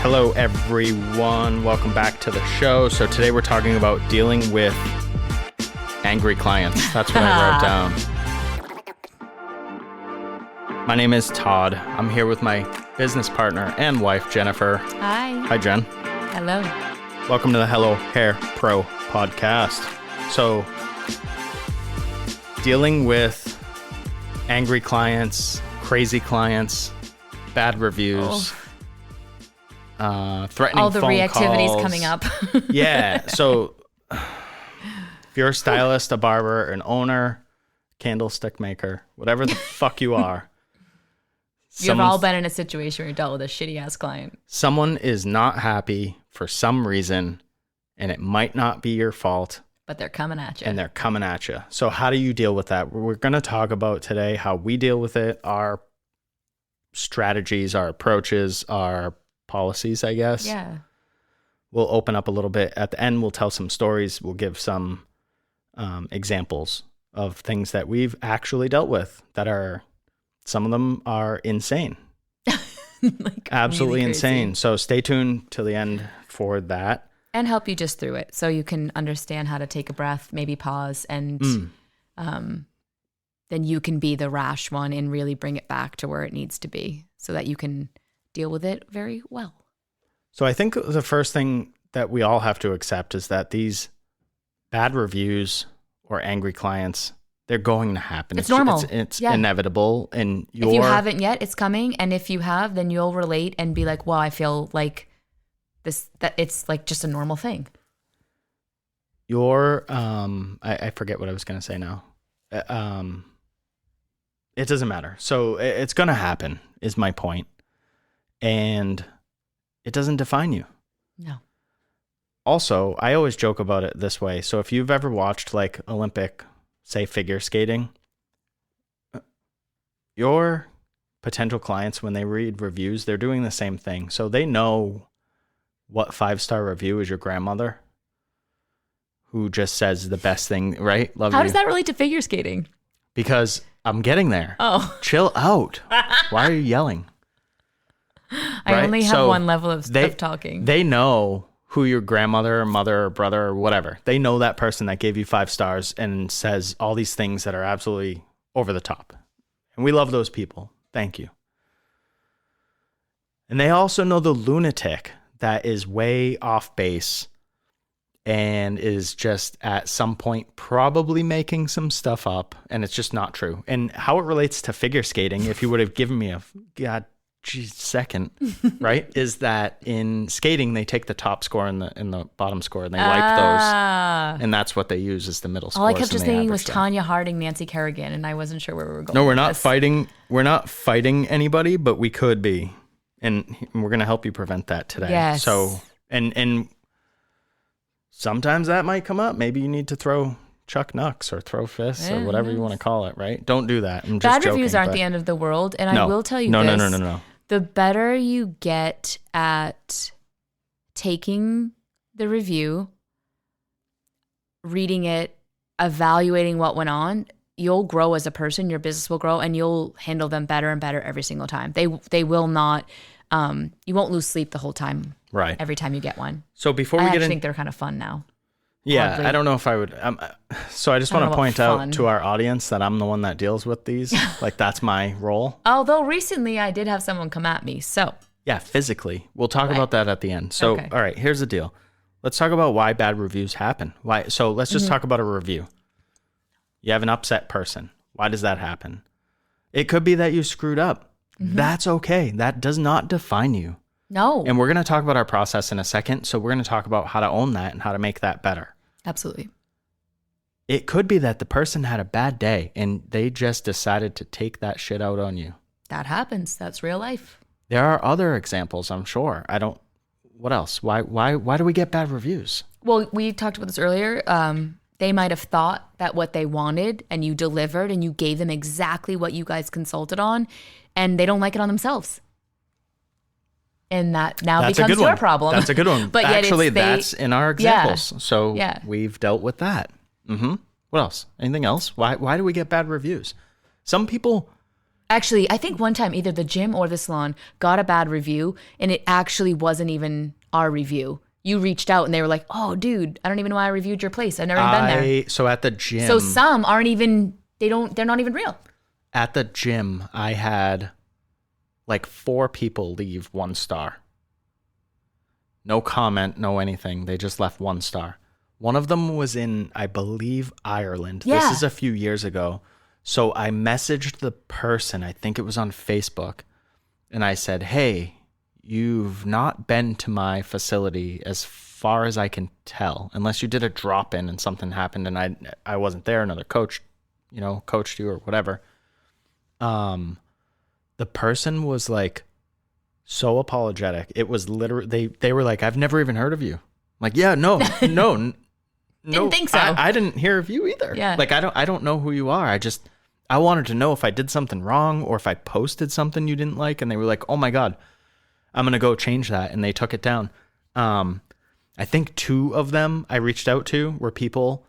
Hello, everyone. Welcome back to the show. So today we're talking about dealing with angry clients. That's what I wrote down. My name is Todd. I'm here with my business partner and wife, Jennifer. Hi. Hi, Jen. Hello. Welcome to the Hello Hair Pro podcast. So, dealing with angry clients, crazy clients, bad reviews, threatening all the phone reactivities calls. coming up. Yeah. So, if you're a stylist, a barber, an owner, candlestick maker, whatever the fuck you are, You've all been in a situation where you dealt with a shitty ass client. Someone is not happy for some reason, and it might not be your fault. But they're coming at you. And they're coming at you. So how do you deal with that? We're going to talk about today how we deal with it, our strategies, our approaches, our policies, I guess. Yeah. We'll open up a little bit. At the end, we'll tell some stories. We'll give some examples of things that we've actually dealt with that are, some of them are insane. Like absolutely really insane. So stay tuned till the end for that. And help you just through it so you can understand how to take a breath, maybe pause, and then you can be the rash one and really bring it back to where it needs to be so that you can deal with it very well. So I think the first thing that we all have to accept is that these bad reviews or angry clients, they're going to happen. It's normal. It's inevitable. And if you haven't yet, it's coming. And if you have, then you'll relate and be like, well, I feel like that it's like just a normal thing. I forget what I was going to say now. It doesn't matter. So it's going to happen is my point. And it doesn't define you. No. Also, I always joke about it this way. So if you've ever watched like Olympic, say, figure skating, your potential clients, when they read reviews, they're doing the same thing. So they know what 5-star review is your grandmother who just says the best thing, right? Love you. How does that relate to figure skating? Because I'm getting there. Oh. Chill out. Why are you yelling? I only have one level of talking. They know who your grandmother or mother or brother or whatever. They know that person that gave you 5 stars and says all these things that are absolutely over the top. And we love those people. Thank you. And they also know the lunatic that is way off base and is just at some point probably making some stuff up, and it's just not true. And how it relates to figure skating, if you would have given me a second, right, is that in skating they take the top score and the bottom score and they like those, and that's what they use as the middle score. All I kept just thinking was Tanya Harding, Nancy Kerrigan, and I wasn't sure where we were going. No, we're not fighting. We're not fighting anybody, but we could be. And we're going to help you prevent that today. Yes. So, and sometimes that might come up. Maybe you need to throw Chuck Knucks or throw fists or whatever you want to call it, right? Don't do that. I'm just Bad joking, reviews aren't the end of the world. And I will tell you this. No. The better you get at taking the review, reading it, evaluating what went on, you'll grow as a person, your business will grow, and you'll handle them better and better every single time. They will not, you won't lose sleep the whole time. Right. Every time you get one. So before I think they're kind of fun now. Yeah, Oddly. I don't know if I would. So I just want to point out to our audience that I'm the one that deals with these. Like that's my role. Although recently I did have someone come at me, so. Yeah, physically. We'll talk about that at the end. So, All right, here's the deal. Let's talk about why bad reviews happen. Why? So let's just talk about a review. You have an upset person. Why does that happen? It could be that you screwed up. That's okay. That does not define you. No. And we're going to talk about our process in a second. So we're going to talk about how to own that and how to make that better. Absolutely. It could be that the person had a bad day and they just decided to take that shit out on you. That happens. That's real life. There are other examples, I'm sure. What else? Why do we get bad reviews? Well, we talked about this earlier. They might have thought that what they wanted and you delivered and you gave them exactly what you guys consulted on, and they don't like it on themselves. And that now becomes your problem. That's a good one. But actually, that's in our examples. Yeah. So we've dealt with that. What else? Anything else? Why do we get bad reviews? Some people Actually, I think one time either the gym or the salon got a bad review, and it actually wasn't even our review. You reached out and they were like, "Oh, dude, I don't even know why I reviewed your place. I've never even been there." So at the gym. So some aren't even, they're not even real. At the gym, I had like 4 people leave 1 star. No comment, no anything. They just left 1 star. One of them was in, I believe, Ireland. Yeah. This is a few years ago. So I messaged the person, I think it was on Facebook, and I said, "Hey, you've not been to my facility as far as I can tell, unless you did a drop-in and something happened and I wasn't there, another coach, coached you or whatever." The person was like so apologetic. It was literally, they were like, "I've never even heard of you." I'm like, "Yeah, no, Didn't think so. I didn't hear of you either. Yeah. Like, I don't know who you are. I wanted to know if I did something wrong or if I posted something you didn't like." And they were like, "Oh my God, I'm going to go change that." And they took it down. I think 2 of them I reached out to were people,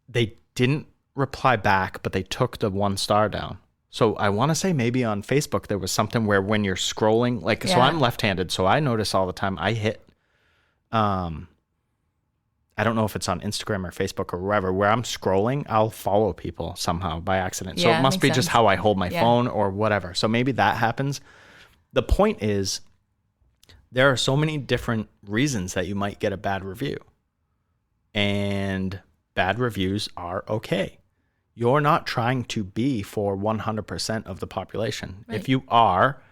they didn't reply back, but they took the 1 star down. So I want to say maybe on Facebook, there was something where when you're scrolling, like, so I'm left-handed. So I notice all the time I hit, I don't know if it's on Instagram or Facebook or wherever, where I'm scrolling, I'll follow people somehow by accident. So it must be just how I hold my phone or whatever. So maybe that happens. The point is, there are so many different reasons that you might get a bad review. And bad reviews are okay. You're not trying to be for 100% of the population. Right. If you are,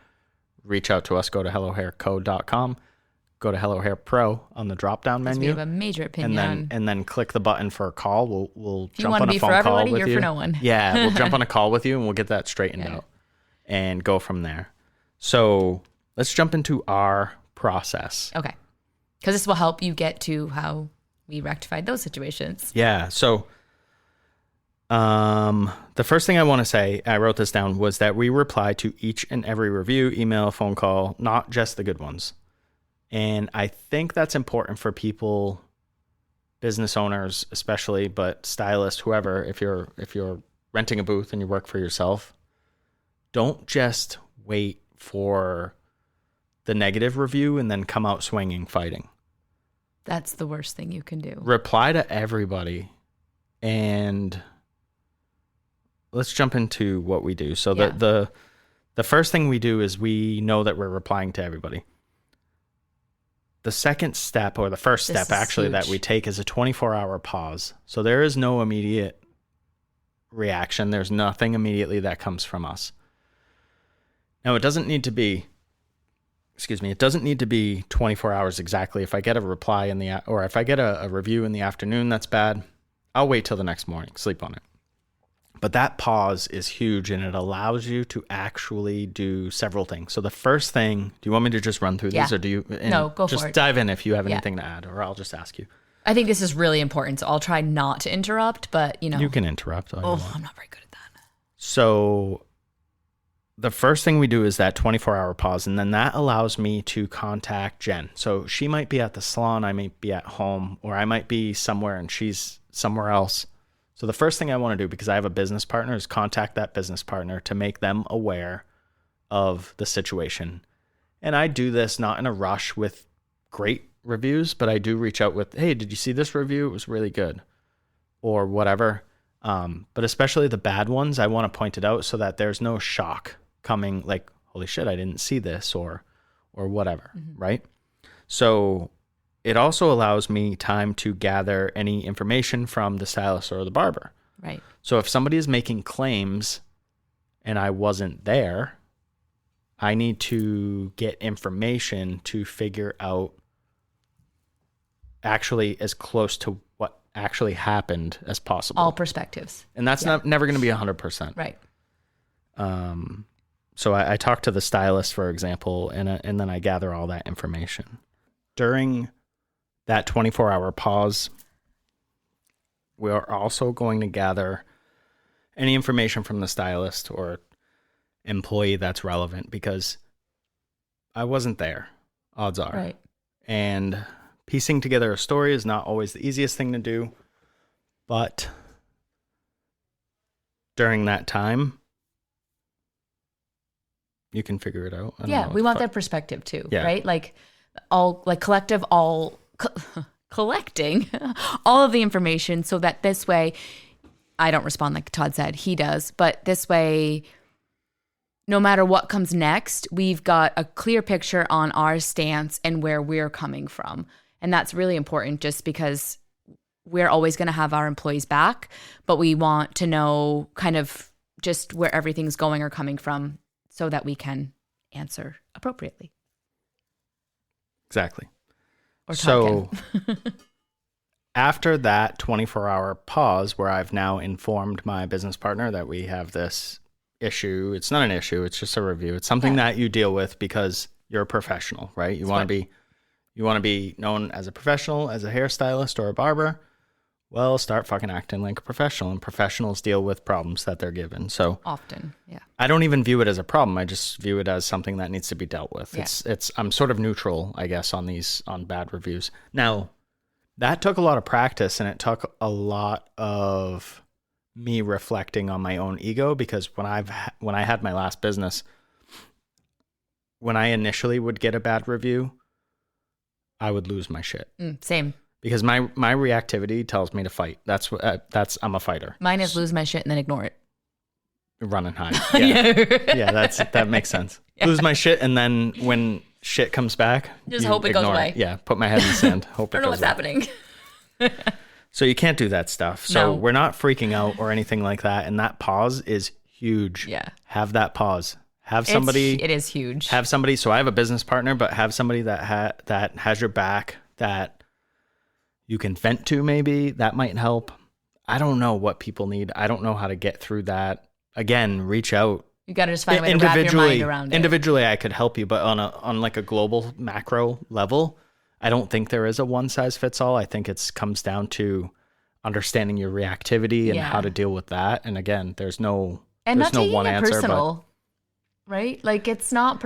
reach out to us, go to hellohairco.com. Go to Hello Hair Pro on the drop-down menu. We have a major opinion. And then click the button for a call. We'll jump on a phone call with you. You want to be for everybody, you're for no one. Yeah, we'll jump on a call with you and we'll get that straightened out and go from there. So let's jump into our process. Okay. Because this will help you get to how we rectified those situations. Yeah. So the first thing I want to say, I wrote this down, was that we reply to each and every review, email, phone call, not just the good ones. And I think that's important for people, business owners especially, but stylists, whoever, if you're renting a booth and you work for yourself, don't just wait for the negative review and then come out swinging, fighting. That's the worst thing you can do. Reply to everybody. And let's jump into what we do. So the first thing we do is we know that we're replying to everybody. The second step, or the first step actually, that we take is a 24-hour pause. So there is no immediate reaction. There's nothing immediately that comes from us. Now, it doesn't need to be 24 hours exactly. If I get a reply or if I get a review in the afternoon, that's bad. I'll wait till the next morning, sleep on it. But that pause is huge, and it allows you to actually do several things. So the first thing, do you want me to just run through these, or do you? No, go for it. Just dive in if you have anything to add, or I'll just ask you. I think this is really important, so I'll try not to interrupt, but You can interrupt. I'm not very good at that. So the first thing we do is that 24-hour pause, and then that allows me to contact Jen. So she might be at the salon, I might be at home, or I might be somewhere and she's somewhere else. So the first thing I want to do, because I have a business partner, is contact that business partner to make them aware of the situation. And I do this not in a rush with great reviews, but I do reach out with, "Hey, did you see this review? It was really good," or whatever. But especially the bad ones, I want to point it out so that there's no shock coming, like, "Holy shit, I didn't see this," or whatever, right? So it also allows me time to gather any information from the stylist or the barber. Right. So if somebody is making claims and I wasn't there, I need to get information to figure out actually as close to what actually happened as possible. All perspectives. And that's never going to be 100%. Right. So I talk to the stylist, for example, and then I gather all that information. During that 24-hour pause, we are also going to gather any information from the stylist or employee that's relevant, because I wasn't there, odds are. Right. And piecing together a story is not always the easiest thing to do, but during that time, you can figure it out. I don't Yeah, know we what want the their perspective too, Yeah. right? Like collecting all of the information so that this way, I don't respond like Todd said, he does, but this way, no matter what comes next, we've got a clear picture on our stance and where we're coming from. And that's really important just because we're always going to have our employees back, but we want to know kind of just where everything's going or coming from so that we can answer appropriately. Exactly. Or Todd So can. after that 24-hour pause where I've now informed my business partner that we have this issue, it's not an issue, it's just a review. It's something that you deal with because you're a professional, right? You want to be known as a professional, as a hairstylist or a barber. Well, start fucking acting like a professional, and professionals deal with problems that they're given. So Often, yeah. I don't even view it as a problem. I just view it as something that needs to be dealt with. Yeah. I'm sort of neutral, I guess, on bad reviews. Now, that took a lot of practice, and it took a lot of me reflecting on my own ego, because when I had my last business, when I initially would get a bad review, I would lose my shit. Same. Because my reactivity tells me to fight. I'm a fighter. Mine is lose my shit and then ignore it. Run and hide. Yeah, that makes sense. Yeah. Lose my shit, and then when shit comes back, just hope it goes away. Yeah, put my head in the sand. Hope it goes away. I don't know what's happening. So you can't do that stuff. So we're not freaking out or anything like that. And that pause is huge. Yeah. Have that pause. Have somebody. It is huge. Have somebody. So I have a business partner, but have somebody that has your back, that you can vent to. Maybe that might help. I don't know what people need. I don't know how to get through that. Again, reach out. You got to just find a way to wrap your mind around it. Individually, I could help you, but on like a global macro level, I don't think there is a one size fits all. I think it comes down to understanding your reactivity and how to deal with that. And again, there's no one answer. Personal, right? Like it's not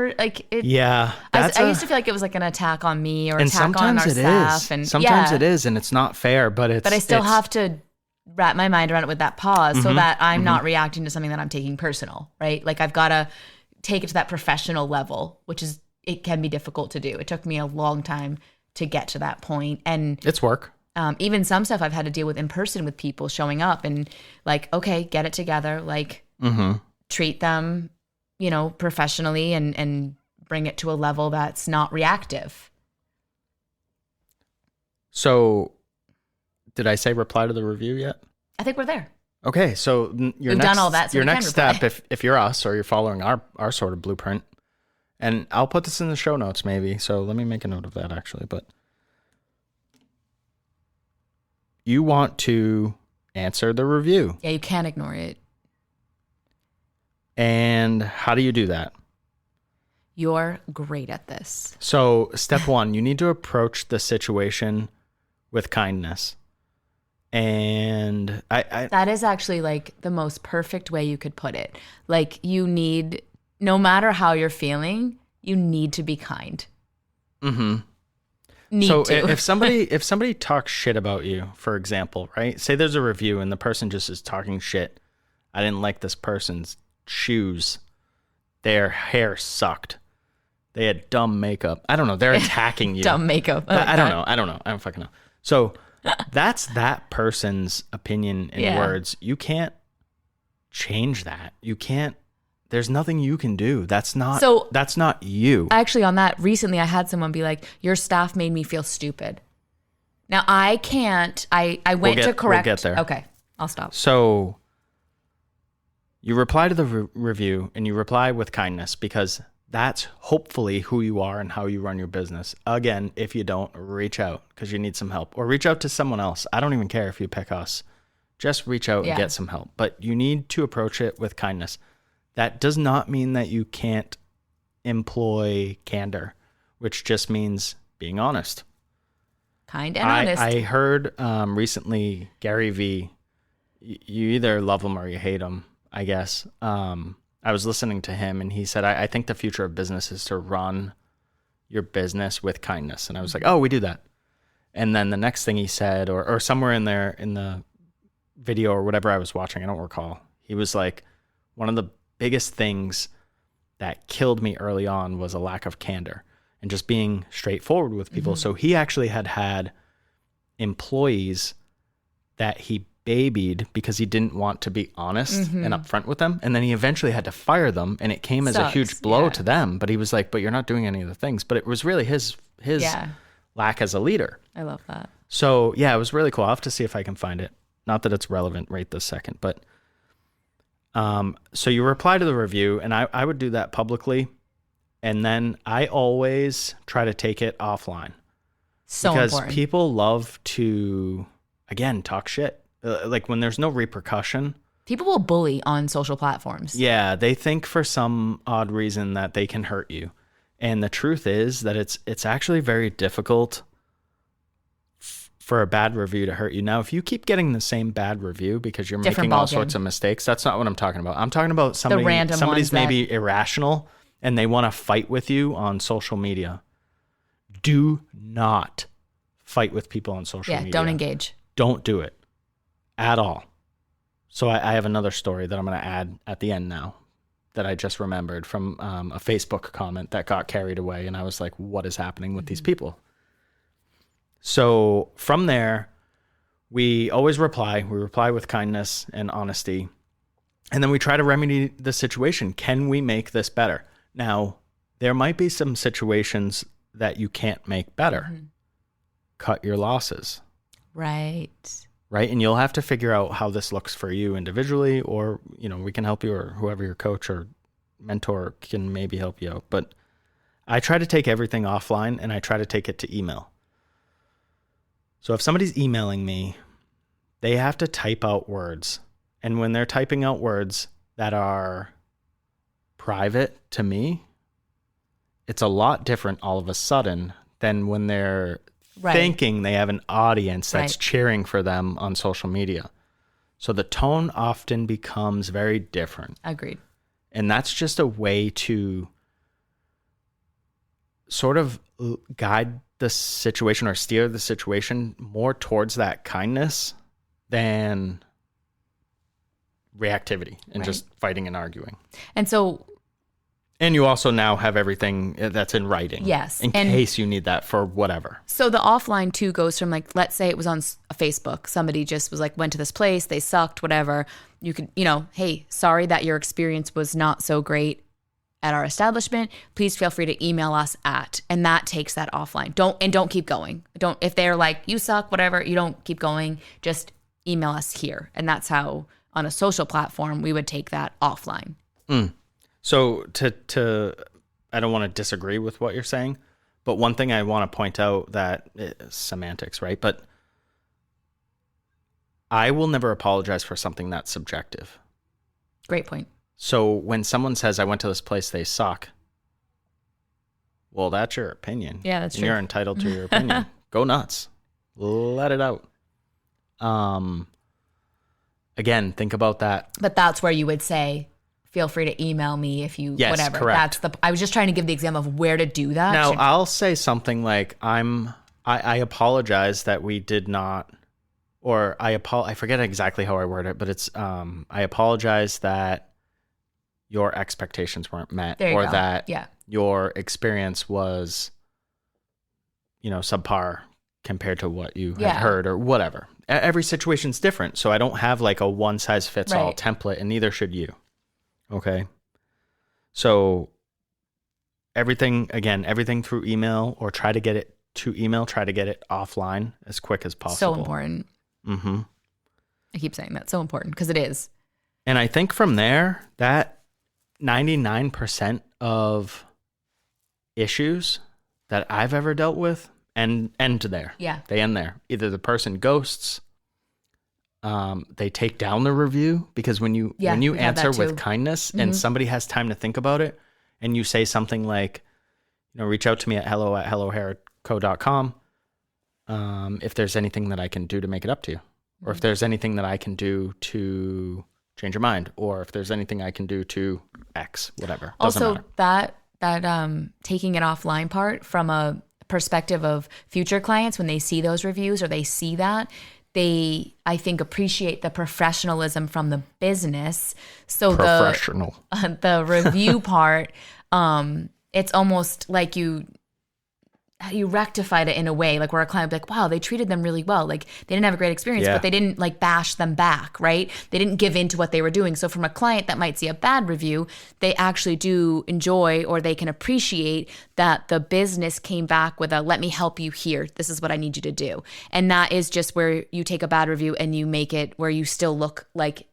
Yeah, I used to feel like it was like an attack on me or attack on our staff. And sometimes it is, and it's not fair. But I still have to wrap my mind around it with that pause so that I'm not reacting to something that I'm taking personal, right? Like I've got to take it to that professional level, which is, it can be difficult to do. It took me a long time to get to that point. And it's work. Even some stuff I've had to deal with in person with people showing up and like, okay, get it together. Like treat them, professionally and bring it to a level that's not reactive. So did I say reply to the review yet? I think we're there. Okay, so we've done all that. So your next step, if you're us or you're following our sort of blueprint, and I'll put this in the show notes maybe. So let me make a note of that actually. But you want to answer the review. Yeah, you can't ignore it. And how do you do that? You're great at this. So step one, you need to approach the situation with kindness. And that is actually like the most perfect way you could put it. Like you need, no matter how you're feeling, you need to be kind. So if somebody talks shit about you, for example, right? Say there's a review and the person just is talking shit. I didn't like this person's shoes. Their hair sucked. They had dumb makeup. I don't know. They're attacking you. Dumb makeup. I don't know. I don't fucking know. So that's that person's opinion in words. You can't change that. You can't. There's nothing you can do. That's not you. Actually, on that, recently I had someone be like, your staff made me feel stupid. Now I can't, I went to correct. We'll get there. Okay, I'll stop. So you reply to the review and you reply with kindness, because that's hopefully who you are and how you run your business. Again, if you don't, reach out because you need some help, or reach out to someone else. I don't even care if you pick us. Just reach out and get some help. But you need to approach it with kindness. That does not mean that you can't employ candor, which just means being honest. Kind and honest. I heard recently Gary Vee, you either love him or you hate him, I guess. I was listening to him and he said, I think the future of business is to run your business with kindness. And I was like, oh, we do that. And then the next thing he said, or somewhere in there in the video or whatever I was watching, I don't recall, he was like, one of the biggest things that killed me early on was a lack of candor and just being straightforward with people. So he actually had employees that he babied because he didn't want to be honest and upfront with them. And then he eventually had to fire them, and it came as a huge blow to them. But he was like, but you're not doing any of the things. But it was really his lack as a leader. I love that. So yeah, it was really cool. I'll have to see if I can find it. Not that it's relevant right this second, but so you reply to the review, and I would do that publicly. And then I always try to take it offline. So because important. people love to, again, talk shit. Like when there's no repercussion. People will bully on social platforms. Yeah, they think for some odd reason that they can hurt you. And the truth is that it's actually very difficult for a bad review to hurt you. Now, if you keep getting the same bad review because you're making all sorts of mistakes, that's not what I'm talking about. I'm talking about somebody's maybe irrational and they want to fight with you on social media. Do not fight with people on social media. Yeah, don't engage. Don't do it at all. So I have another story that I'm going to add at the end now that I just remembered from a Facebook comment that got carried away. And I was like, what is happening with these people? So from there, we always reply. We reply with kindness and honesty. And then we try to remedy the situation. Can we make this better? Now, there might be some situations that you can't make better. Cut your losses. Right. And you'll have to figure out how this looks for you individually, or, we can help you, or whoever your coach or mentor can maybe help you out. But I try to take everything offline, and I try to take it to email. So if somebody's emailing me, they have to type out words. And when they're typing out words that are private to me, it's a lot different all of a sudden than when they're thinking they have an audience that's cheering for them on social media. So the tone often becomes very different. Agreed. And that's just a way to sort of guide the situation or steer the situation more towards that kindness than reactivity and just fighting and arguing. And you also now have everything that's in writing. Yes. In case you need that for whatever. So the offline too goes from, like, let's say it was on Facebook. Somebody just was like, went to this place, they sucked, whatever. You could, hey, sorry that your experience was not so great at our establishment. Please feel free to email us at, and that takes that offline. Don't keep going. If they're like, you suck, whatever, you don't keep going, just email us here. And that's how on a social platform, we would take that offline. So I don't want to disagree with what you're saying, but one thing I want to point out that is semantics, right? But I will never apologize for something that's subjective. Great point. So when someone says, I went to this place, they suck. Well, that's your opinion. Yeah, that's true. You're entitled to your opinion. Go nuts. Let it out. Again, think about that. But that's where you would say, feel free to email me if you, whatever. Correct. I was just trying to give the example of where to do that. Now, I'll say something like, I apologize that we did not, or I forget exactly how I word it, but it's, I apologize that your expectations weren't met, or that your experience was, subpar compared to what you had heard, or whatever. Every situation's different. So I don't have like a one size fits all template, and neither should you. Okay. So everything through email, or try to get it to email, try to get it offline as quick as possible. So important. I keep saying that. So important, because it is. And I think from there, that 99% of issues that I've ever dealt with end there. Yeah. They end there. Either the person ghosts, they take down the review, because when you answer with kindness and somebody has time to think about it, and you say something like, reach out to me at hello@hellohairco.com if there's anything that I can do to make it up to you, or if there's anything that I can do to change your mind, or if there's anything I can do to X, whatever. Doesn't matter. that taking it offline part, from a perspective of future clients, when they see those reviews or they see that, they, I think, appreciate the professionalism from the business. So the review part, it's almost like you rectified it in a way, like where a client would be like, wow, they treated them really well. Like they didn't have a great experience, Yeah. but they didn't like bash them back, right? They didn't give in to what they were doing. So from a client that might see a bad review, they actually do enjoy, or they can appreciate that the business came back with a, let me help you here. This is what I need you to do. And that is just where you take a bad review and you make it where you still look like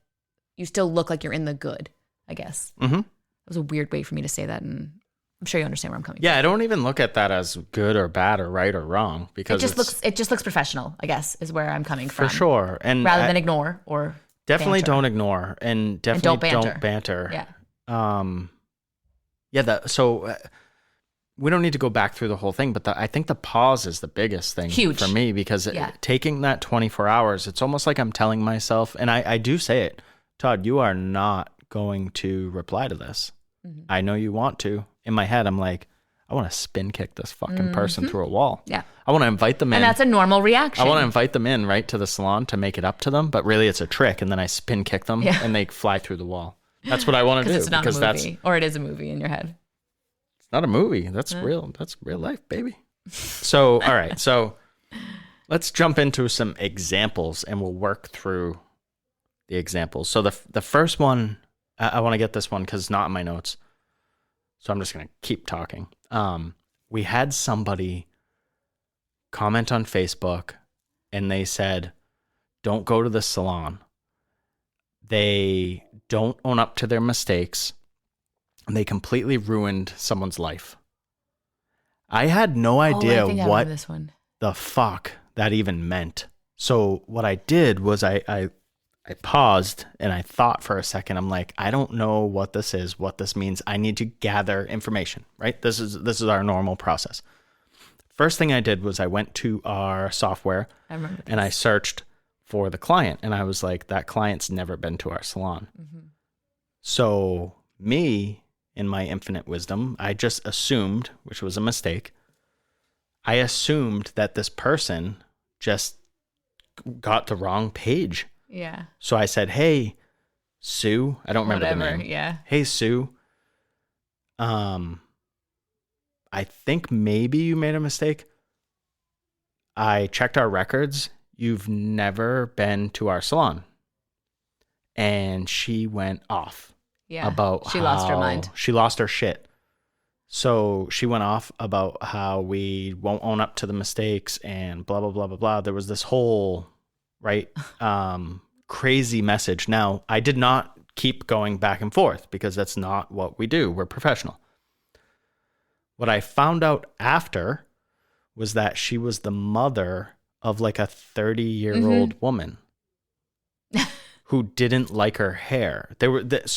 you're in the good, I guess. Mm-hmm. It was a weird way for me to say that, and I'm sure you understand where I'm coming from. Yeah, I don't even look at that as good or bad or right or wrong, because it just looks professional, I guess, is where I'm coming from. for sure. And rather than ignore or definitely banter. don't ignore, and definitely don't banter. Yeah. So we don't need to go back through the whole thing, but I think the pause is the biggest thing Huge. for me, because taking that 24 hours, it's almost like I'm telling myself, and I do say it, Todd, you are not going to reply to this. Mm-hmm. I know you want to. In my head, I'm like, I want to spin kick this fucking person through a wall. Yeah. I want to invite them in. And that's a normal reaction. I want to invite them in right to the salon to make it up to them, but really it's a trick, and then I spin kick them and they fly through the wall. That's what I want to do. It's not a movie, or it is a movie in your head. It's not a movie. That's real. That's real life, baby. So, all right. So let's jump into some examples, and we'll work through the examples. So the first one, I want to get this one because it's not in my notes. So I'm just going to keep talking. We had somebody comment on Facebook, and they said, don't go to the salon. They don't own up to their mistakes, and they completely ruined someone's life. I had no idea what the fuck that even meant. So what I did was I paused and I thought for a second. I'm like, I don't know what this is, what this means. I need to gather information, right? This is our normal process. First thing I did was I went to our software and I searched for the client, and I was like, that client's never been to our salon. Mm-hmm. So me, in my infinite wisdom, I just assumed, which was a mistake, I assumed that this person just got the wrong page. Yeah. So I said, hey, Sue. I don't remember the name. Yeah. Hey, Sue. I think maybe you made a mistake. I checked our records. You've never been to our salon. And she went off. Yeah. About she lost her mind. She lost her shit. So she went off about how we won't own up to the mistakes and blah, blah, blah, blah, blah. There was this whole... right? Crazy message. Now, I did not keep going back and forth because that's not what we do. We're professional. What I found out after was that she was the mother of like a 30-year-old woman who didn't like her hair. They were this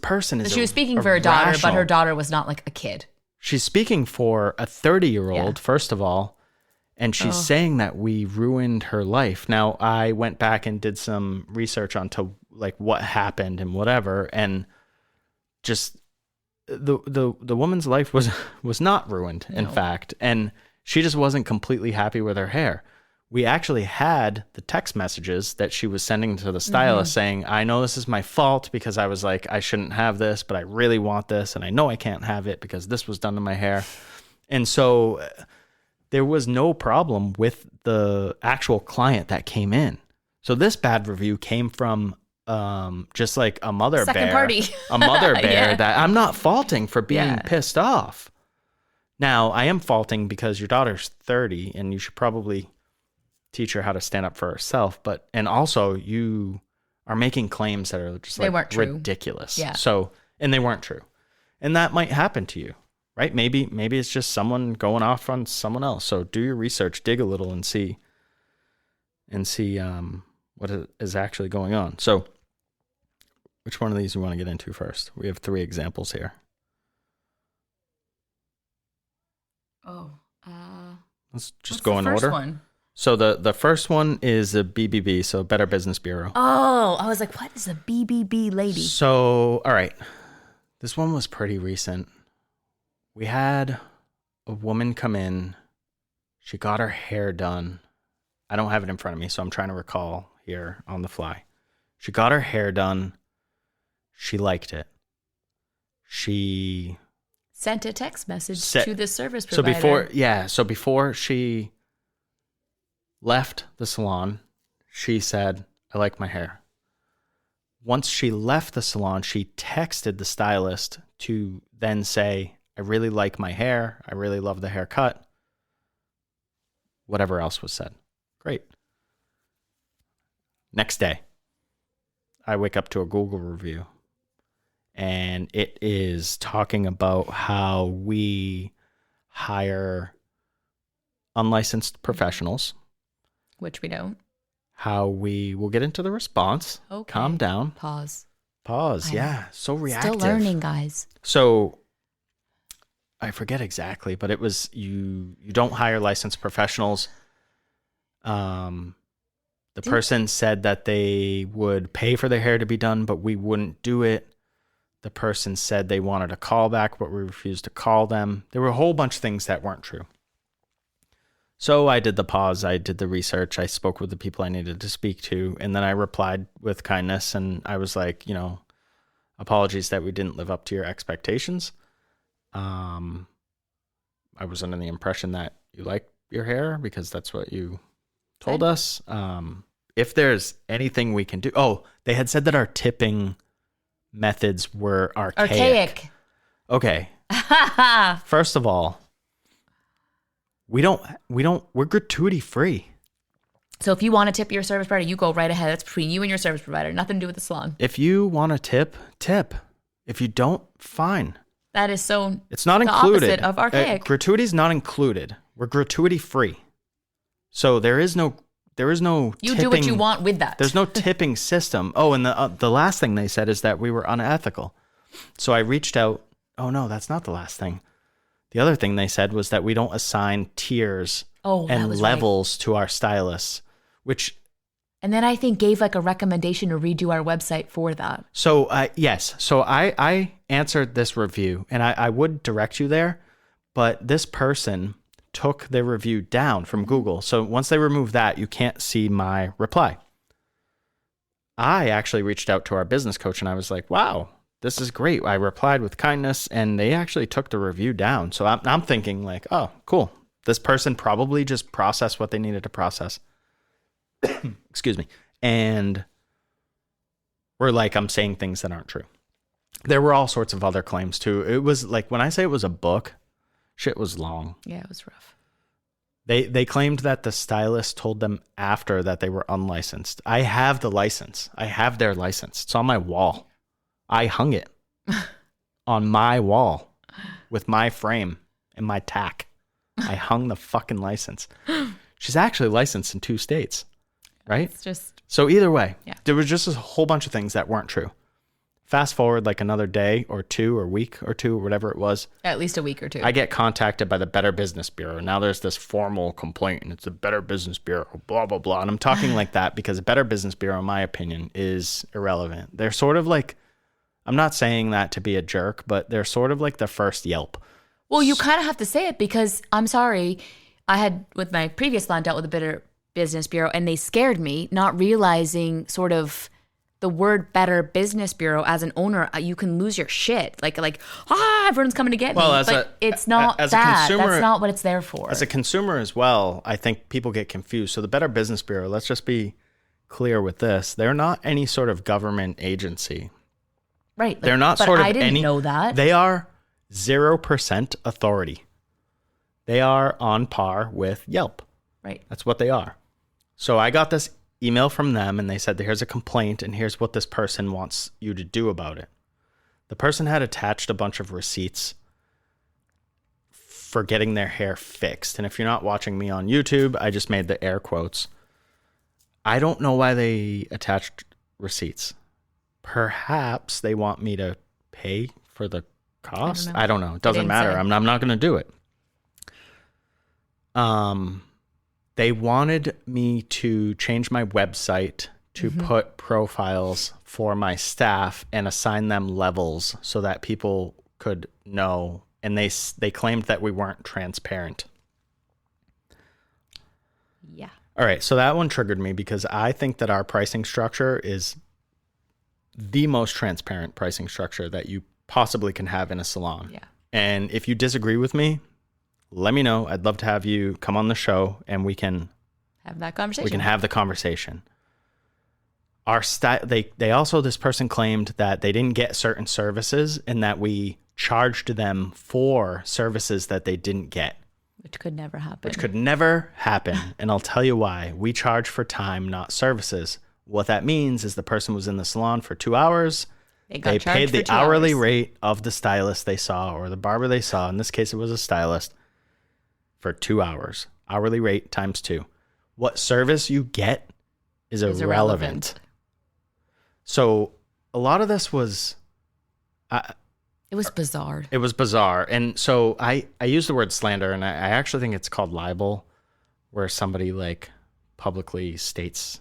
person is. So she was speaking for her daughter, but her daughter was not like a kid. She's speaking for a 30-year-old, first of all. And she's saying that we ruined her life. Now, I went back and did some research onto like what happened and whatever, and just the woman's life was not ruined, in fact, and she just wasn't completely happy with her hair. We actually had the text messages that she was sending to the stylist saying, I know this is my fault because I was like, I shouldn't have this, but I really want this, and I know I can't have it because this was done to my hair. And so there was no problem with the actual client that came in. So this bad review came from just like a mother Second bear. party. A mother bear that I'm not faulting for being pissed off. Now, I am faulting because your daughter's 30 and you should probably teach her how to stand up for herself. And also you are making claims that are just like ridiculous. Yeah. So, and they weren't true. And that might happen to you. Right? Maybe it's just someone going off on someone else. So do your research, dig a little, and see what is actually going on. So which one of these do we want to get into first? We have 3 examples here. Let's just go in order. One? So the first one is a BBB, so Better Business Bureau. Oh, I was like, what is a BBB lady? So, all right. This one was pretty recent. We had a woman come in. She got her hair done. I don't have it in front of me, so I'm trying to recall here on the fly. She got her hair done. She liked it. she sent a text message to the service so provider. before she left the salon, she said, I like my hair. Once she left the salon, she texted the stylist to then say, I really like my hair. I really love the haircut. Whatever else was said. Great. Next day, I wake up to a Google review, and it is talking about how we hire unlicensed professionals. Which we don't. How we will get into the response. Okay. Calm down. Pause. Yeah. So reactive. Still learning, guys. So I forget exactly, but it was you don't hire licensed professionals. The person said that they would pay for their hair to be done, but we wouldn't do it. The person said they wanted a call back, but we refused to call them. There were a whole bunch of things that weren't true. So I did the pause. I did the research. I spoke with the people I needed to speak to. And then I replied with kindness. And I was like, apologies that we didn't live up to your expectations. I was under the impression that you like your hair because that's what you told us. If there's anything we can do. Oh, they had said that our tipping methods were archaic. Okay. First of all, we're gratuity free. So if you want to tip your service provider, you go right ahead. That's between you and your service provider. Nothing to do with the salon. If you want to tip. If you don't, fine. That is so. It's not the included. Opposite of archaic. Gratuity is not included. We're gratuity free. So there is no. You tipping, do what you want with that. There's no tipping system. Oh, and the last thing they said is that we were unethical. So I reached out. Oh no, that's not the last thing. The other thing they said was that we don't assign tiers and levels to our stylists, which. And then I think gave like a recommendation to redo our website for that. So yes. So I answered this review, and I would direct you there, but this person took their review down from Google. So once they remove that, you can't see my reply. I actually reached out to our business coach, and I was like, wow, this is great. I replied with kindness, and they actually took the review down. So I'm thinking like, oh, cool. This person probably just processed what they needed to process. Excuse me. And we're like, I'm saying things that aren't true. There were all sorts of other claims too. It was like, when I say it was a book, shit was long. Yeah, it was rough. They claimed that the stylist told them after that they were unlicensed. I have the license. I have their license. It's on my wall. I hung it on my wall with my frame and my tack. I hung the fucking license. She's actually licensed in 2 states, right? It's just. So either way, yeah. There was just a whole bunch of things that weren't true. Fast forward like another day or two or week or two or whatever it was. At least a week or two. I get contacted by the Better Business Bureau. Now there's this formal complaint, and it's the Better Business Bureau, blah, blah, blah. And I'm talking like that because the Better Business Bureau, in my opinion, is irrelevant. They're sort of like, I'm not saying that to be a jerk, but they're sort of like the first Yelp. Well, you kind of have to say it because I'm sorry. I had, with my previous salon, dealt with the Better Business Bureau, and they scared me, not realizing sort of the word Better Business Bureau as an owner, you can lose your shit. Like, everyone's coming to get me. But it's not that. That's not what it's there for. As a consumer as well, I think people get confused. So the Better Business Bureau, let's just be clear with this. They're not any sort of government agency. Right. They're not sort of I didn't know that. They are 0% authority. They are on par with Yelp. Right. That's what they are. So I got this email from them, and they said, here's a complaint, and here's what this person wants you to do about it. The person had attached a bunch of receipts for getting their hair fixed. And if you're not watching me on YouTube, I just made the air quotes. I don't know why they attached receipts. Perhaps they want me to pay for the cost. I don't know. It doesn't matter. I'm not going to do it. They wanted me to change my website to put profiles for my staff and assign them levels so that people could know. And they claimed that we weren't transparent. Yeah. All right. So that one triggered me because I think that our pricing structure is the most transparent pricing structure that you possibly can have in a salon. Yeah. And if you disagree with me, let me know. I'd love to have you come on the show and we can Have that conversation. we can have the conversation. Our they also, this person claimed that they didn't get certain services and that we charged them for services that they didn't get. Which could never happen. Which could never happen. And I'll tell you why. We charge for time, not services. What that means is the person was in the salon for 2 hours. They paid the hourly rate of the stylist they saw or the barber they saw. In this case, it was a stylist for 2 hours. Hourly rate times 2. What service you get is irrelevant. So a lot of this was... it was bizarre. It was bizarre. And so I use the word slander, and I actually think it's called libel, where somebody like publicly states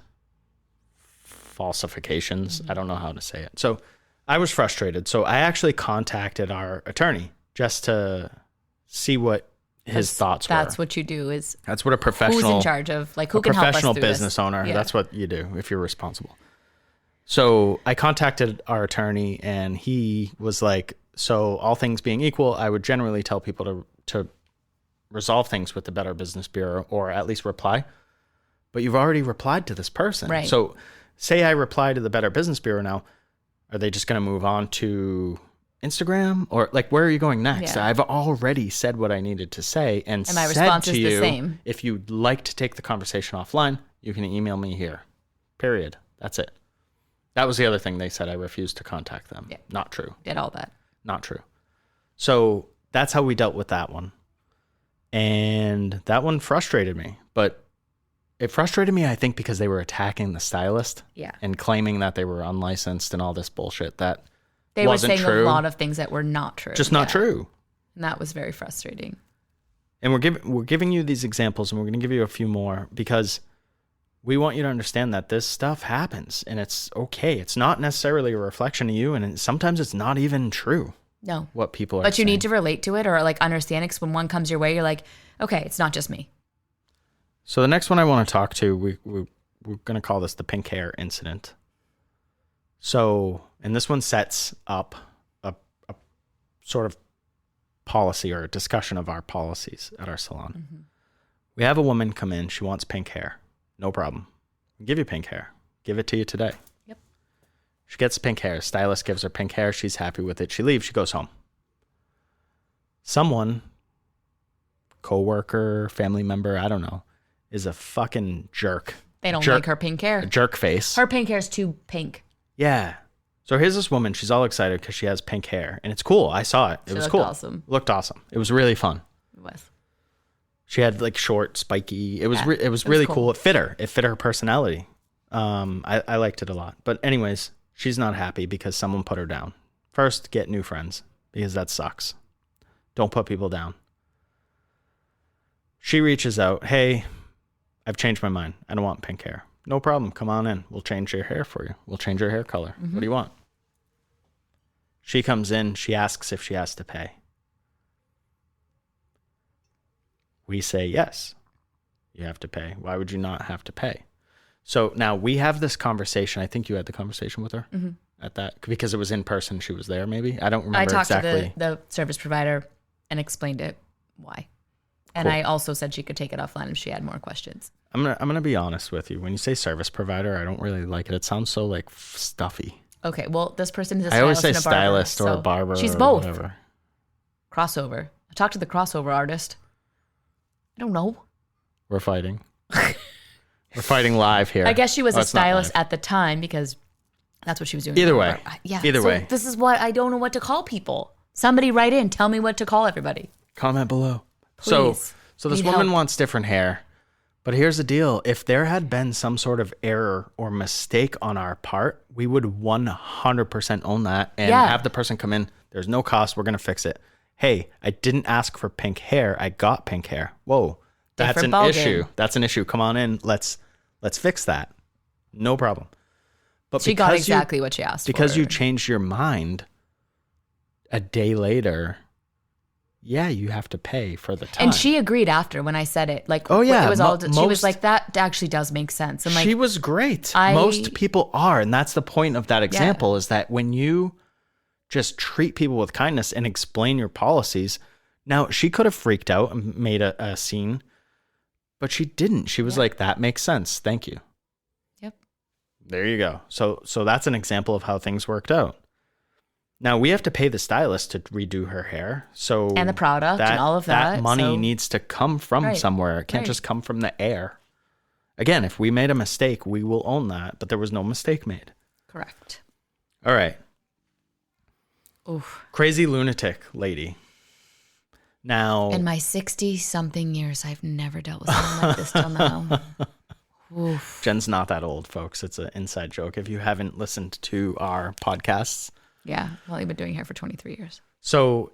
falsifications. I don't know how to say it. So I was frustrated. So I actually contacted our attorney just to see what his thoughts were. That's what you do is... That's what a professional... Who's in charge of, like, who can help us through this? Professional business owner. Yeah. That's what you do if you're responsible. So I contacted our attorney, and he was like, so all things being equal, I would generally tell people to resolve things with the Better Business Bureau or at least reply. But you've already replied to this person. Right. So say I reply to the Better Business Bureau now, are they just going to move on to Instagram? Or like, where are you going next? Yeah. I've already said what I needed to say and my said response to is you, the same. If you'd like to take the conversation offline, you can email me here. Period. That's it. That was the other thing they said. I refused to contact them. Yeah. Not true. Did all that. Not true. So that's how we dealt with that one. And that one frustrated me. But it frustrated me, I think, because they were attacking the stylist. Yeah. And claiming that they were unlicensed and all this bullshit that They wasn't were saying true. a lot of things that were not true. Just not true. And that was very frustrating. And we're giving you these examples, and we're going to give you a few more because we want you to understand that this stuff happens and it's okay. It's not necessarily a reflection of you, and sometimes it's not even true. No. What people are But you saying. need to relate to it or like understand it, because when one comes your way, you're like, okay, it's not just me. So the next one I want to talk to, we're going to call this the pink hair incident. So, and this one sets up a sort of policy or a discussion of our policies at our salon. Mm-hmm. We have a woman come in. She wants pink hair. No problem. We'll give you pink hair. Give it to you today. Yep. She gets pink hair. Stylist gives her pink hair. She's happy with it. She leaves. She goes home. Someone, coworker, family member, I don't know, is a fucking jerk. They don't like her pink hair. A jerk face. Her pink hair is too pink. Yeah. So here's this woman. She's all excited because she has pink hair. And it's cool. I saw it. It was cool. Awesome. Looked awesome. It was really fun. It was. She had like short, spiky. It was really cool. It fit her. It fit her personality. I liked it a lot. But anyways, she's not happy because someone put her down. First, get new friends because that sucks. Don't put people down. She reaches out. Hey, I've changed my mind. I don't want pink hair. No problem. Come on in. We'll change your hair for you. We'll change your hair color. Mm-hmm. What do you want? She comes in. She asks if she has to pay. We say, yes, you have to pay. Why would you not have to pay? So now we have this conversation. I think you had the conversation with her at that because it was in person. She was there, maybe. I don't remember exactly. I talked to the service provider and explained it why. And I also said she could take it offline if she had more questions. I'm gonna be honest with you. When you say service provider, I don't really like it. It sounds so like stuffy. Okay, well, this person is a stylist. I always say and a barber, stylist or a barber. She's or both. Whatever. Crossover. I talked to the crossover artist. I don't know. We're fighting. We're fighting live here. I guess she was a stylist at the time because that's what she was doing. Either way. Either way. This is what I don't know what to call people. Somebody write in. Tell me what to call everybody. Comment below. Please. So this woman wants different hair. But here's the deal. If there had been some sort of error or mistake on our part, we would 100% own that and have the person come in. There's no cost. We're going to fix it. Hey, I didn't ask for pink hair. I got pink hair. Whoa, that's an issue. That's an issue. Come on in. Let's fix that. No problem. But she got exactly what she asked for. Because you changed your mind a day later, yeah, you have to pay for the time. And she agreed after when I said it. Like, oh yeah, it was all. She was like, that actually does make sense. And like, she was great. Most people are, and that's the point of that example is that when you Just treat people with kindness and explain your policies. Now, she could have freaked out and made a scene, but she didn't. She was like, that makes sense. Thank you. Yep. There you go. So that's an example of how things worked out. Now, we have to pay the stylist to redo her hair. And the product and all of that. That money needs to come from somewhere. It can't just come from the air. Again, if we made a mistake, we will own that. But there was no mistake made. Correct. All right. Oof. Crazy lunatic lady. Now, in my 60-something years, I've never dealt with something like this till now. Oof. Jen's not that old, folks. It's an inside joke. If you haven't listened to our podcasts. Yeah. Well, I've been doing hair for 23 years. So,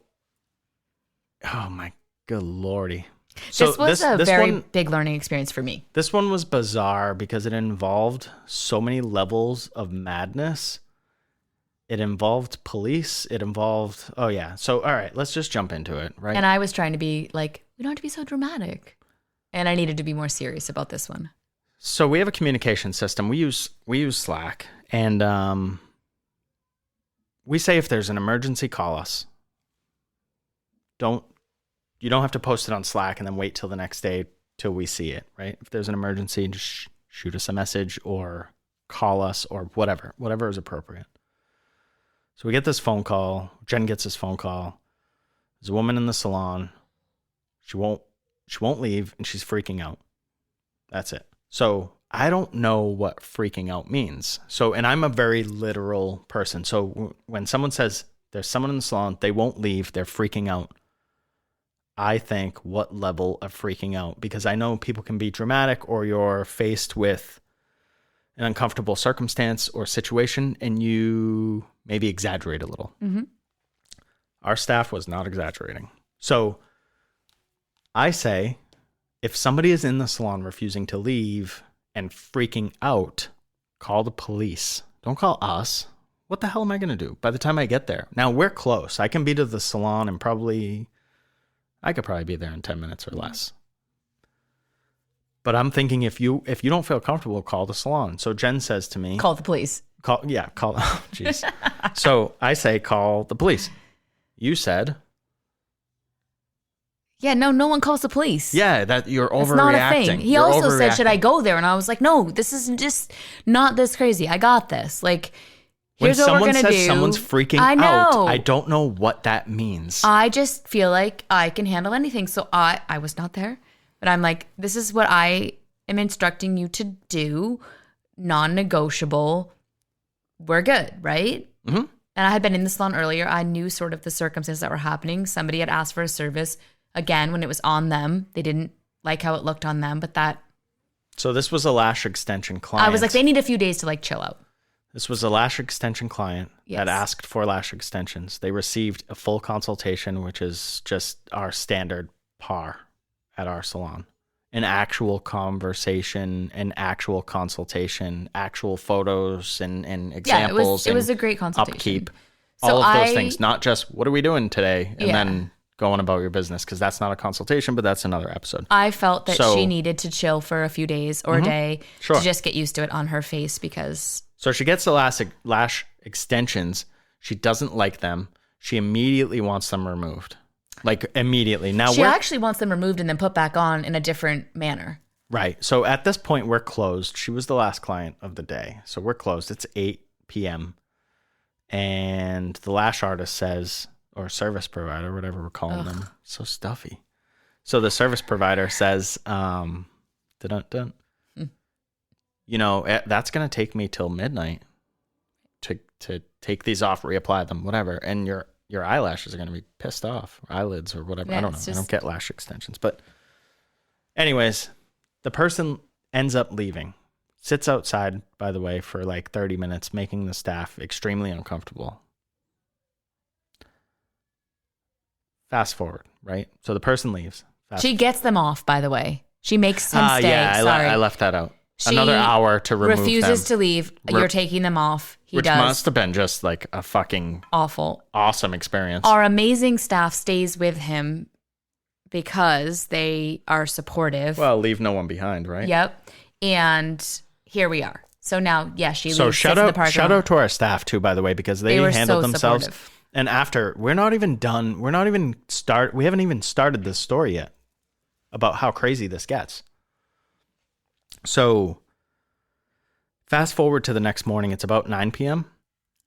oh my good lordy. So this was a very big learning experience for me. This one was bizarre because it involved so many levels of madness. It involved police. It involved, oh yeah. So, all right, let's just jump into it, right? And I was trying to be like, we don't have to be so dramatic. And I needed to be more serious about this one. So we have a communication system. We use Slack, and we say if there's an emergency, call us. You don't have to post it on Slack and then wait till the next day till we see it, right? If there's an emergency, just shoot us a message or call us or whatever is appropriate. So we get this phone call. Jen gets this phone call. There's a woman in the salon. She won't leave, and she's freaking out. That's it. So I don't know what freaking out means. So, and I'm a very literal person. So when someone says there's someone in the salon, they won't leave, they're freaking out, I think, what level of freaking out? Because I know people can be dramatic, or you're faced with an uncomfortable circumstance or situation and you maybe exaggerate a little. Mm-hmm. Our staff was not exaggerating. So I say, if somebody is in the salon refusing to leave and freaking out, call the police. Don't call us. What the hell am I going to do by the time I get there? Now, we're close. I can be to the salon and I could probably be there in 10 minutes or less. But I'm thinking if you don't feel comfortable, call the salon. So Jen says to me, call the police. Call. Oh, jeez. So I say, call the police. You said, yeah, no one calls the police. yeah, that you're overreacting. It's not a thing. He also said, should I go there? And I was like, no, this is just not this crazy. I got this. Like, here's what we're going to do. When someone says someone's freaking out, I don't know what that means. I just feel like I can handle anything. So I was not there. But I'm like, this is what I am instructing you to do. Non-negotiable. We're good, right? Mm-hmm. And I had been in the salon earlier. I knew sort of the circumstances that were happening. Somebody had asked for a service. Again, when it was on them, they didn't like how it looked on them. But that. So this was a lash extension client. I was like, they need a few days to like chill out. This was a lash extension client that asked for lash extensions. They received a full consultation, which is just our standard par at our salon. An actual conversation, an actual consultation, actual photos and examples. Yeah, it was a great consultation. Upkeep. So all of those things, not just what are we doing today? And then going about your business, because that's not a consultation, but that's another episode. I felt that she needed to chill for a few days or a day to just get used to it on her face because... So she gets the lash extensions. She doesn't like them. She immediately wants them removed. Like immediately. Now she actually wants them removed and then put back on in a different manner. Right. So at this point, we're closed. She was the last client of the day. So we're closed. It's 8 p.m. And the lash artist says, or service provider, whatever we're calling them. So stuffy. So the service provider says, dun-dun-dun. You know, that's going to take me till midnight to take these off, reapply them, whatever. And your eyelashes are going to be pissed off, or eyelids or whatever. Yeah, I don't know. I don't get lash extensions. But anyways, the person ends up leaving. Sits outside, by the way, for like 30 minutes, making the staff extremely uncomfortable. Fast forward, right? So the person leaves. She gets them off, by the way. She makes him stay. Yeah, I left that out. Another hour to remove them. Refuses to leave. You're taking them off. Which must have been just like a fucking awesome experience. Our amazing staff stays with him because they are supportive. Well, leave no one behind, right? Yep. And here we are. So now, she leaves. So shout out to our staff too, by the way, because they handled themselves. Supportive. And after, we're not even done. We haven't even started this story yet about how crazy this gets. So fast forward to the next morning. It's about 9 p.m.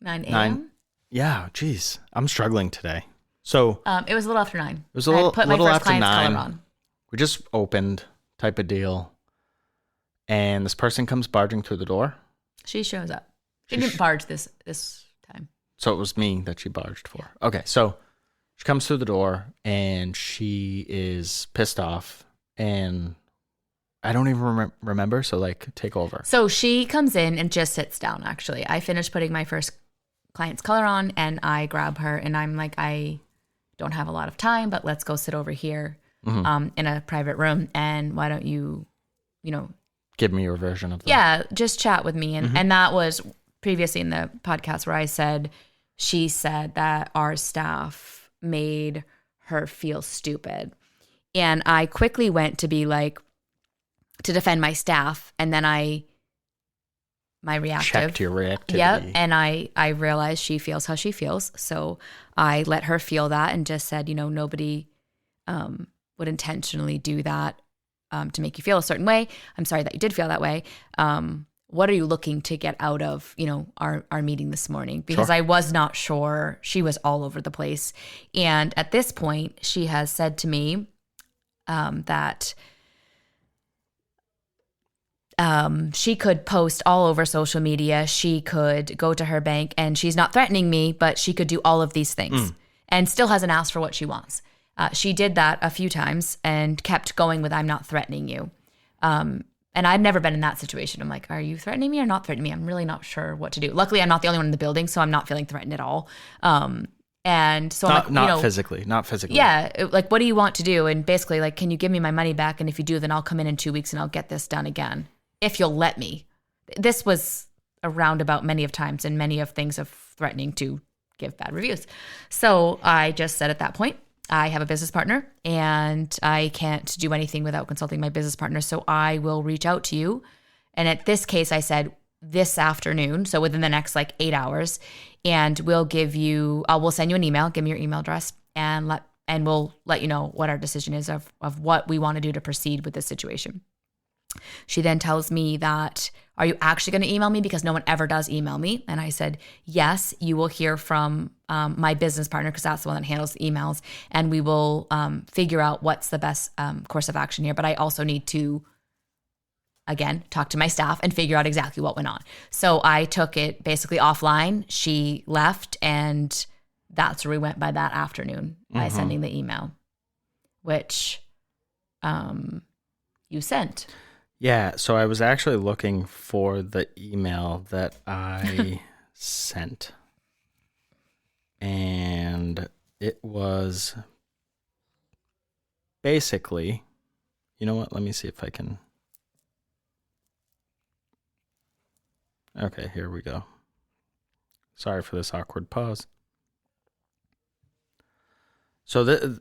9 a.m.? Yeah, geez. I'm struggling today. So it was a little after 9. It was a little, put little my first after client's 9. color on. We just opened type of deal. And this person comes barging through the door. She shows up. She didn't barge this time. So it was me that she barged for. Okay, so she comes through the door and she is pissed off. And I don't even remember. So like, take over. So she comes in and just sits down, actually. I finished putting my first client's color on and I grab her and I'm like, I don't have a lot of time, but let's go sit over here in a private room. And why don't you give me your version of that. Yeah, just chat with me. And that was previously in the podcast where I said, she said that our staff made her feel stupid. And I quickly went to be like, to defend my staff. And then my reactive. Checked your reactivity. Yep. And I realized she feels how she feels. So I let her feel that and just said, nobody would intentionally do that to make you feel a certain way. I'm sorry that you did feel that way. What are you looking to get out of, our meeting this morning? Because I was not sure. She was all over the place. And at this point, she has said to me that she could post all over social media. She could go to her bank and she's not threatening me, but she could do all of these things and still hasn't asked for what she wants. She did that a few times and kept going with, I'm not threatening you. And I've never been in that situation. I'm like, are you threatening me or not threatening me? I'm really not sure what to do. Luckily, I'm not the only one in the building, so I'm not feeling threatened at all. And so I'm like, not physically. Yeah. Like, what do you want to do? And basically like, can you give me my money back? And if you do, then I'll come in 2 weeks and I'll get this done again. If you'll let me. This was a roundabout many of times and many of things of threatening to give bad reviews. So I just said at that point, I have a business partner and I can't do anything without consulting my business partner. So I will reach out to you. And at this case, I said this afternoon. So within the next 8 hours, and we'll send you an email, give me your email address and we'll let you know what our decision is of what we want to do to proceed with this situation. She then tells me that, are you actually going to email me? Because no one ever does email me. And I said, yes, you will hear from my business partner because that's the one that handles the emails. And we will figure out what's the best course of action here. But I also need to, again, talk to my staff and figure out exactly what went on. So I took it basically offline. She left and that's where we went by that afternoon by sending the email, which you sent. Yeah, so I was actually looking for the email that I sent. And it was basically, you know what? Let me see if I can. Okay, here we go. Sorry for this awkward pause. So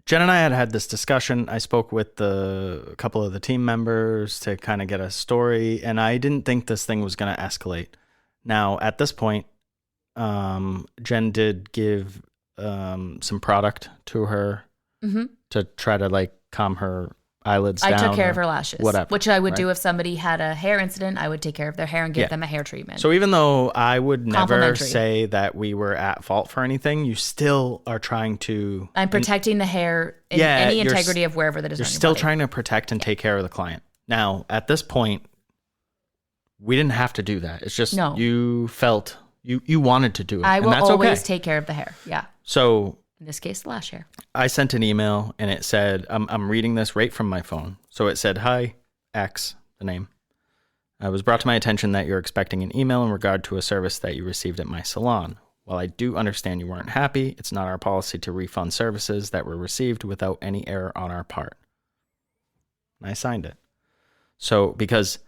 Jen and I had this discussion. I spoke with a couple of the team members to kind of get a story, and I didn't think this thing was going to escalate. Now, at this point, Jen did give some product to her to try to calm her eyelids down. I took care of her lashes, whatever, which I would do if somebody had a hair incident. I would take care of their hair and give them a hair treatment. So even though I would never say that we were at fault for anything, you still are trying to... I'm protecting the hair in any integrity of wherever that is on your body. You're still trying to protect and take care of the client. Now, at this point, we didn't have to do that. It's just you felt... You wanted to do it. I will and that's always take care of the hair. Yeah. So... in this case, the lash hair. I sent an email and it said, I'm reading this right from my phone. So it said, hi, X, the name. It was brought to my attention that you're expecting an email in regard to a service that you received at my salon. While I do understand you weren't happy, it's not our policy to refund services that were received without any error on our part. And I signed it. So, because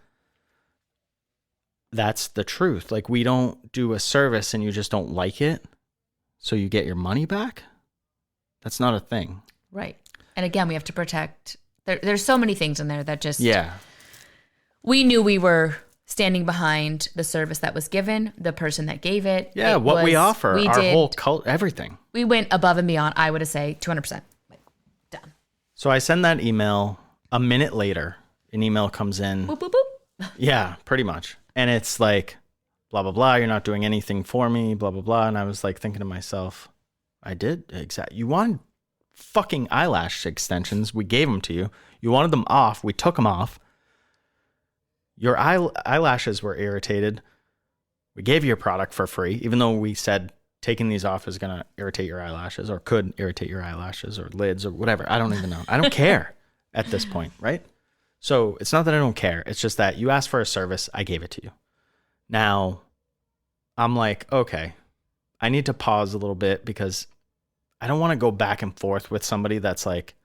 that's the truth. We don't do a service and you just don't like it, so you get your money back. That's not a thing. Right. And again, we have to protect. There's so many things in there that just... Yeah. We knew we were standing behind the service that was given, the person that gave it. Yeah, what we offer, our whole cult, everything. We went above and beyond. I would say 200%. Like, done. So I send that email. A minute later, an email comes in. Boop, boop, boop. Yeah, pretty much. And it's like, blah, blah, blah. You're not doing anything for me, blah, blah, blah. And I was like thinking to myself, I did. Exactly. You wanted fucking eyelash extensions. We gave them to you. You wanted them off. We took them off. Your eyelashes were irritated. We gave you a product for free, even though we said taking these off is going to irritate your eyelashes or could irritate your eyelashes or lids or whatever. I don't even know. I don't care at this point, right? So it's not that I don't care. It's just that you asked for a service. I gave it to you. Now, I'm like, okay, I need to pause a little bit because I don't want to go back and forth with somebody that's like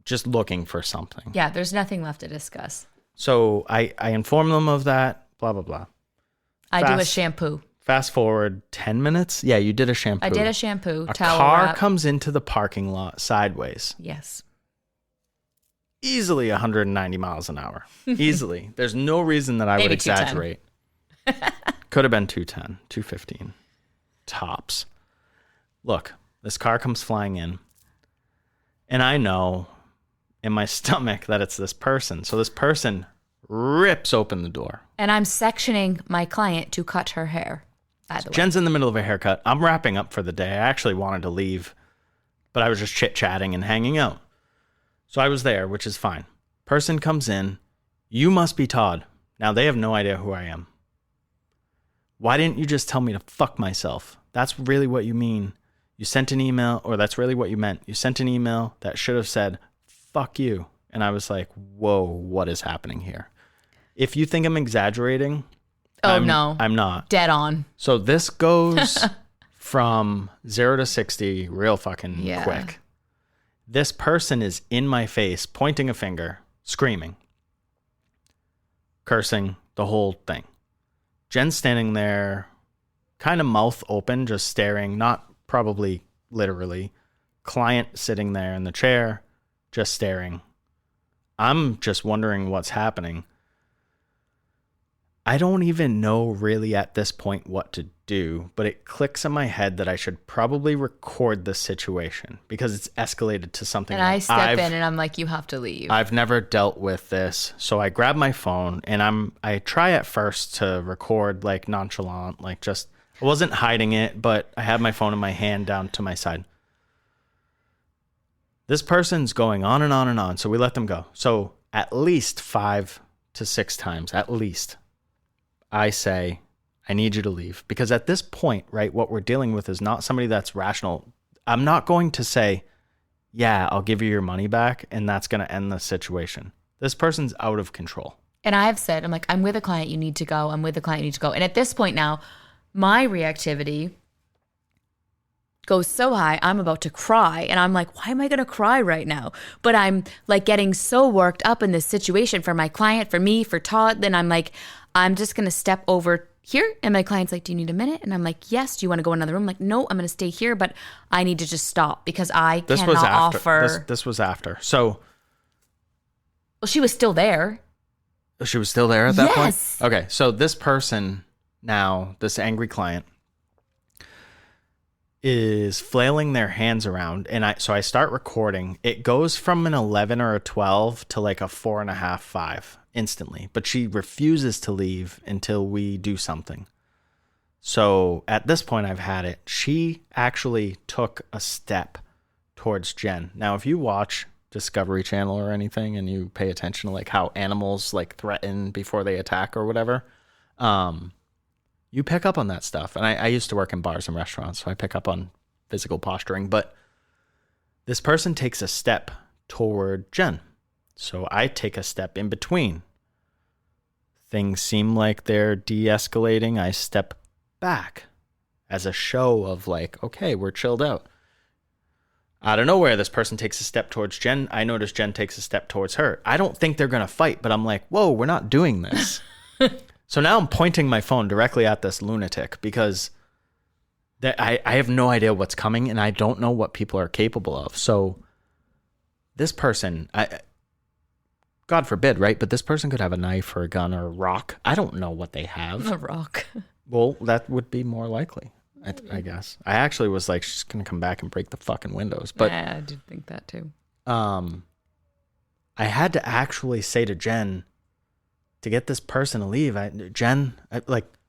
just looking for something. Yeah, there's nothing left to discuss. So I inform them of that, blah, blah, blah. I do a shampoo. Fast forward 10 minutes. Yeah, you did a shampoo. I did a shampoo. A towel car wrap. comes into the parking lot sideways. Yes. Easily 190 miles an hour. Easily. There's no reason that I would exaggerate. Could have been 210, 215. Tops. Look, this car comes flying in. And I know in my stomach that it's this person. So this person rips open the door. And I'm sectioning my client to cut her hair, by the way. Jen's in the middle of a haircut. I'm wrapping up for the day. I actually wanted to leave, but I was just chit-chatting and hanging out. So I was there, which is fine. Person comes in. You must be Todd. Now, they have no idea who I am. Why didn't you just tell me to fuck myself? That's really what you mean. You sent an email, or that's really what you meant. You sent an email that should have said, fuck you. And I was like, whoa, what is happening here? If you think I'm exaggerating, I'm not. Dead on. So this goes from 0 to 60 real fucking quick. This person is in my face, pointing a finger, screaming, cursing, the whole thing. Jen's standing there, kind of mouth open, just staring, not probably literally. Client sitting there in the chair, just staring. I'm just wondering what's happening. I don't even know really at this point what to do, but it clicks in my head that I should probably record this situation because it's escalated to something. And I step in and I'm like, you have to leave. I've never dealt with this. So I grab my phone and I try at first to record like nonchalant, like just, I wasn't hiding it, but I had my phone in my hand down to my side. This person's going on and on and on. So we let them go. So at least 5 to 6 times, at least, I say, I need you to leave. Because at this point, right, what we're dealing with is not somebody that's rational. I'm not going to say, yeah, I'll give you your money back, and that's going to end the situation. This person's out of control. And I've said, I'm like, I'm with a client, you need to go. I'm with a client, you need to go. And at this point now, my reactivity goes so high, I'm about to cry. And I'm like, why am I going to cry right now? But I'm like getting so worked up in this situation for my client, for me, for Todd. Then I'm like, I'm just going to step over here. And my client's like, do you need a minute? And I'm like, yes. Do you want to go in another room? I'm like, no, I'm going to stay here, but I need to just stop because I cannot offer. This was after. So. Well, she was still there. She was still there at that point? Yes. Okay. So this person now, this angry client, is flailing their hands around. And so I start recording. It goes from an 11 or a 12 to like a 4.5, 5 instantly. But she refuses to leave until we do something. So at this point, I've had it. She actually took a step towards Jen. Now, if you watch Discovery Channel or anything and you pay attention to like how animals like threaten before they attack or whatever, you pick up on that stuff. And I used to work in bars and restaurants, so I pick up on physical posturing. But this person takes a step toward Jen. So I take a step in between. Things seem like they're de-escalating. I step back as a show of like, okay, we're chilled out. Out of nowhere, this person takes a step towards Jen. I notice Jen takes a step towards her. I don't think they're going to fight, but I'm like, whoa, we're not doing this. So now I'm pointing my phone directly at this lunatic because I have no idea what's coming and I don't know what people are capable of. So this person God forbid, right? But this person could have a knife or a gun or a rock. I don't know what they have. A rock. Well, that would be more likely, I guess. I actually was like, she's going to come back and break the fucking windows. But yeah, I did think that too. I had to actually say to Jen to get this person to leave.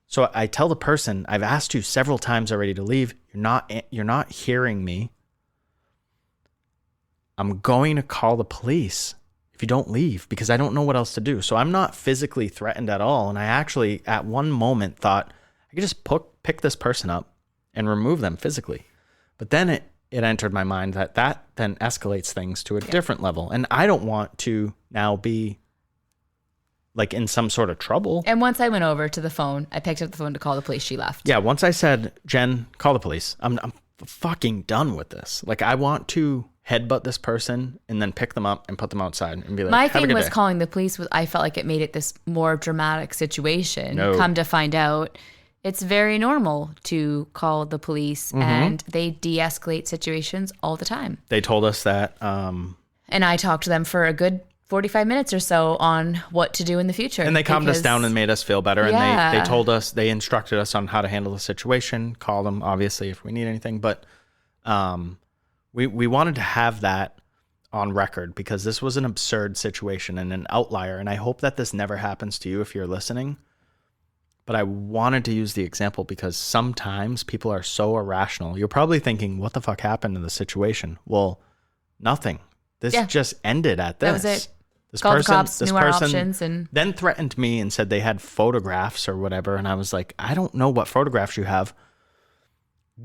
So I tell the person, I've asked you several times already to leave. You're not hearing me. I'm going to call the police if you don't leave because I don't know what else to do. So I'm not physically threatened at all. And I actually, at one moment, thought I could just pick this person up and remove them physically. But then it entered my mind that then escalates things to a different level. And I don't want to now be like in some sort of trouble. And once I went over to the phone, I picked up the phone to call the police. She left. Yeah. Once I said, Jen, call the police. I'm fucking done with this. Like I want to headbutt this person and then pick them up and put them outside and be like, my have a thing good was day. calling the police was I felt like it made it this more dramatic situation. No. Come to find out, it's very normal to call the police and they de-escalate situations all the time. They told us that. And I talked to them for a good 45 minutes or so on what to do in the future. And they calmed us down and made us feel better. Yeah. And they told us, they instructed us on how to handle the situation, call them, obviously, if we need anything. But we wanted to have that on record because this was an absurd situation and an outlier. And I hope that this never happens to you if you're listening. But I wanted to use the example because sometimes people are so irrational. You're probably thinking, what the fuck happened in the situation? Well, nothing. This just ended at this. That was it. This Called person, the cops, this knew our person options, and then threatened me and said they had photographs or whatever. And I was like, I don't know what photographs you have.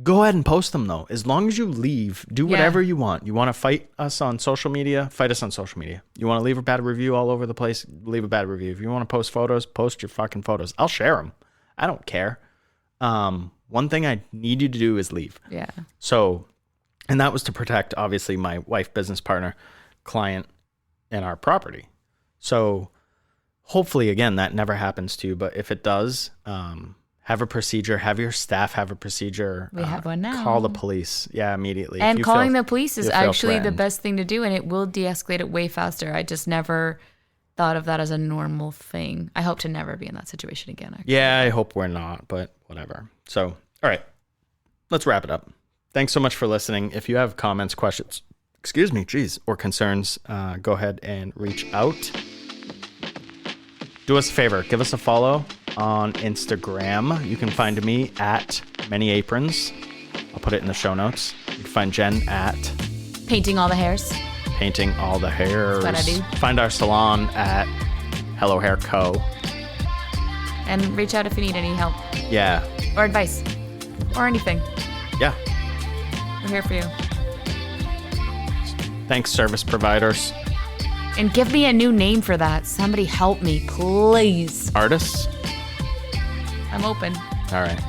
Go ahead and post them though. As long as you leave, do whatever you want. You want to fight us on social media? Fight us on social media. You want to leave a bad review all over the place? Leave a bad review. If you want to post photos, post your fucking photos. I'll share them. I don't care. One thing I need you to do is leave. Yeah. So, and that was to protect obviously my wife, business partner, client, and our property. So hopefully again, that never happens to you. But if it does, have a procedure, have your staff have a procedure. We have one now. Call the police. Yeah, immediately. And calling the police is actually the threatened. best thing to do, and it will de-escalate it way faster. I just never thought of that as a normal thing. I hope to never be in that situation again. Actually. Yeah, I hope we're not, but whatever. So, all right, let's wrap it up. Thanks so much for listening. If you have comments, questions, or concerns, go ahead and reach out. Do us a favor, give us a follow on Instagram. You can find me at Many Aprons. I'll put it in the show notes. You can find Jen at Painting all the hairs. Painting All the Hairs. That's what I do. Find our salon at Hello Hair Co. And reach out if you need any help Yeah. or advice or anything. Yeah. We're here for you. Thanks, service providers. And give me a new name for that. Somebody help me, please. Artists. I'm open. All right.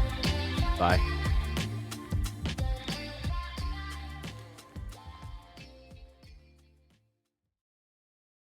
Bye.